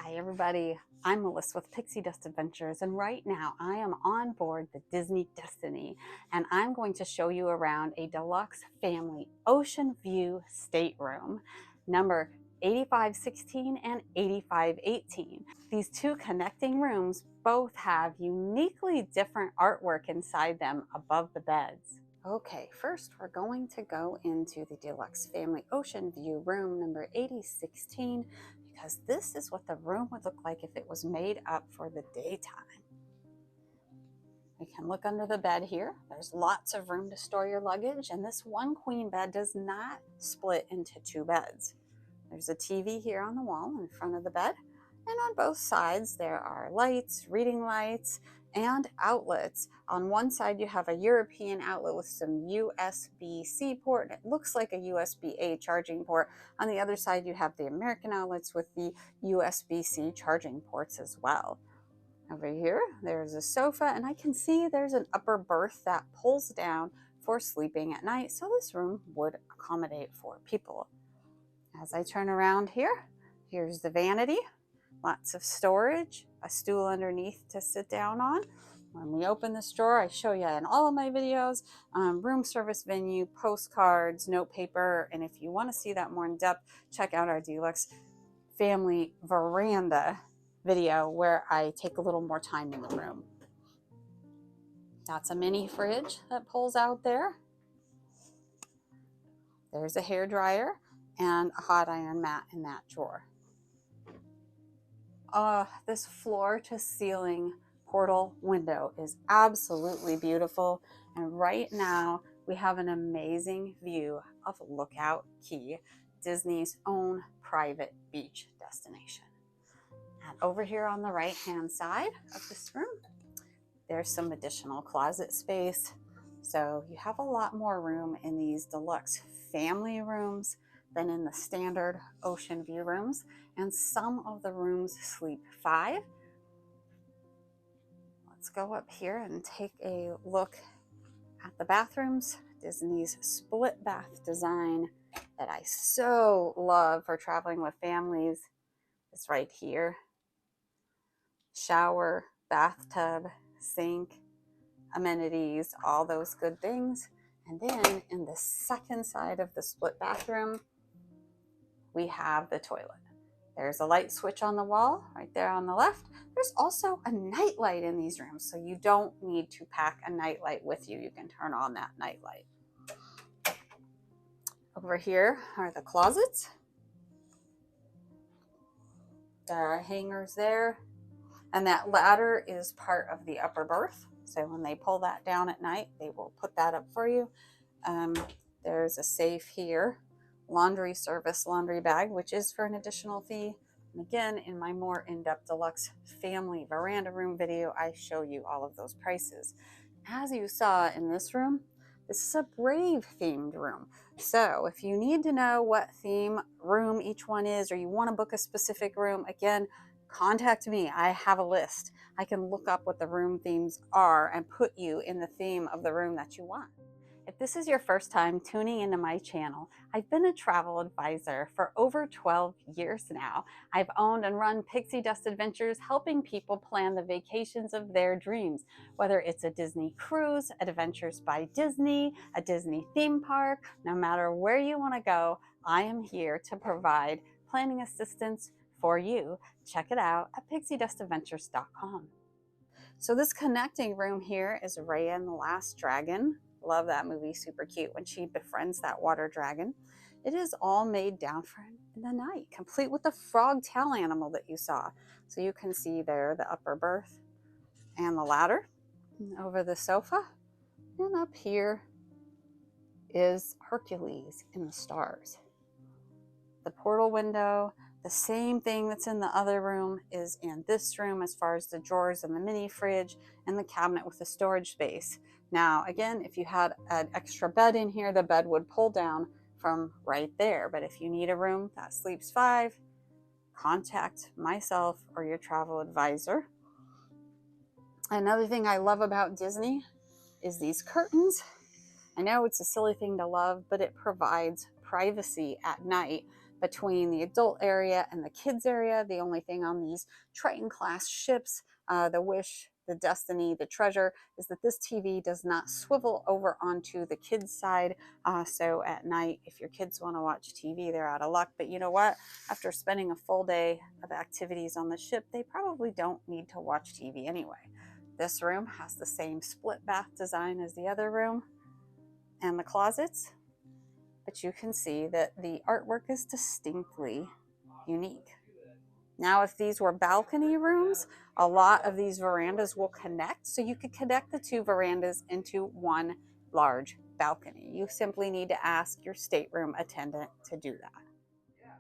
Hi everybody, I'm Melissa with Pixie Dust Adventures, and right now I am on board the Disney Destiny, and I'm going to show you around a deluxe family ocean view stateroom, number 8516 and 8518. These two connecting rooms both have uniquely different artwork inside them above the beds. Okay, first we're going to go into the deluxe family ocean view room number 8016, because this is what the room would look like if it was made up for the daytime. You can look under the bed here. There's lots of room to store your luggage, and this one queen bed does not split into two beds. There's a TV here on the wall in front of the bed, and on both sides there are lights, reading lights, and outlets. On one side you have a European outlet with some USB-C port. It looks like a USB-A charging port. On the other side you have the American outlets with the USB-C charging ports as well. Over here there's a sofa, and I can see there's an upper berth that pulls down for sleeping at night, so this room would accommodate 4 people. As I turn around here, here's the vanity. Lots of storage, a stool underneath to sit down on. When we open this drawer, I show you in all of my videos, room service venue, postcards, note paper, and if you want to see that more in depth, check out our deluxe family veranda video where I take a little more time in the room. That's a mini fridge that pulls out there. There's a hair dryer and a hot iron mat in that drawer. This floor to ceiling portal window is absolutely beautiful, and right now we have an amazing view of Lookout Key, Disney's own private beach destination. And over here on the right hand side of this room, there's some additional closet space, so you have a lot more room in these deluxe family rooms than in the standard ocean view rooms, and some of the rooms sleep 5. Let's go up here and take a look at the bathrooms. Disney's split bath design that I so love for traveling with families is right here. Shower, bathtub, sink, amenities, all those good things. And then in the second side of the split bathroom, we have the toilet. There's a light switch on the wall right there on the left. There's also a night light in these rooms, so you don't need to pack a night light with you. You can turn on that night light. Over here are the closets. There are hangers there, and that ladder is part of the upper berth. So when they pull that down at night, they will put that up for you. There's a safe here. Laundry service laundry bag, which is for an additional fee. And again, in my more in-depth deluxe family veranda room video, I show you all of those prices. As you saw in this room, this is a Brave themed room. So if you need to know what theme room each one is, or you want to book a specific room, again, contact me. I have a list. I can look up what the room themes are and put you in the theme of the room that you want. If this is your first time tuning into my channel, I've been a travel advisor for over 12 years now. I've owned and run Pixie Dust Adventures, helping people plan the vacations of their dreams, whether it's a Disney cruise, Adventures by Disney, a Disney theme park. No matter where you want to go, I am here to provide planning assistance for you. Check it out at pixiedustaventures.com. So this connecting room here is Raya and the Last Dragon. Love that movie, super cute when she befriends that water dragon. It is all made down for in the night, complete with the frog tail animal that you saw. So you can see there the upper berth and the ladder. And over the sofa, and up here is Hercules in the stars. The portal window, the same thing that's in the other room is in this room as far as the drawers and the mini fridge and the cabinet with the storage space. Now, again, if you had an extra bed in here, the bed would pull down from right there. But if you need a room that sleeps 5, contact myself or your travel advisor. Another thing I love about Disney is these curtains. I know it's a silly thing to love, but it provides privacy at night between the adult area and the kids area. The only thing on these Triton class ships, the Wish, the Destiny, the Treasure, is that this TV does not swivel over onto the kids side. So at night, if your kids want to watch TV, they're out of luck. But you know what? After spending a full day of activities on the ship, they probably don't need to watch TV anyway. This room has the same split bath design as the other room and the closets, but you can see that the artwork is distinctly unique. Now, if these were balcony rooms, a lot of these verandas will connect, so you could connect the two verandas into one large balcony. You simply need to ask your stateroom attendant to do that.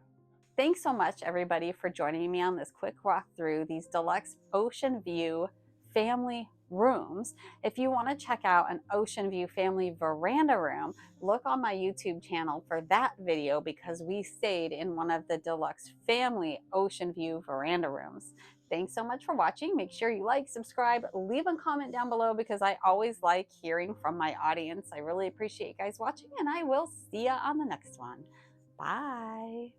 Thanks so much, everybody, for joining me on this quick walk through these deluxe ocean view family rooms. If you want to check out an ocean view family veranda room, look on my YouTube channel for that video, because we stayed in one of the deluxe family ocean view veranda rooms. Thanks so much for watching. Make sure you like, subscribe, leave a comment down below, because I always like hearing from my audience. I really appreciate you guys watching, and I will see you on the next one. Bye.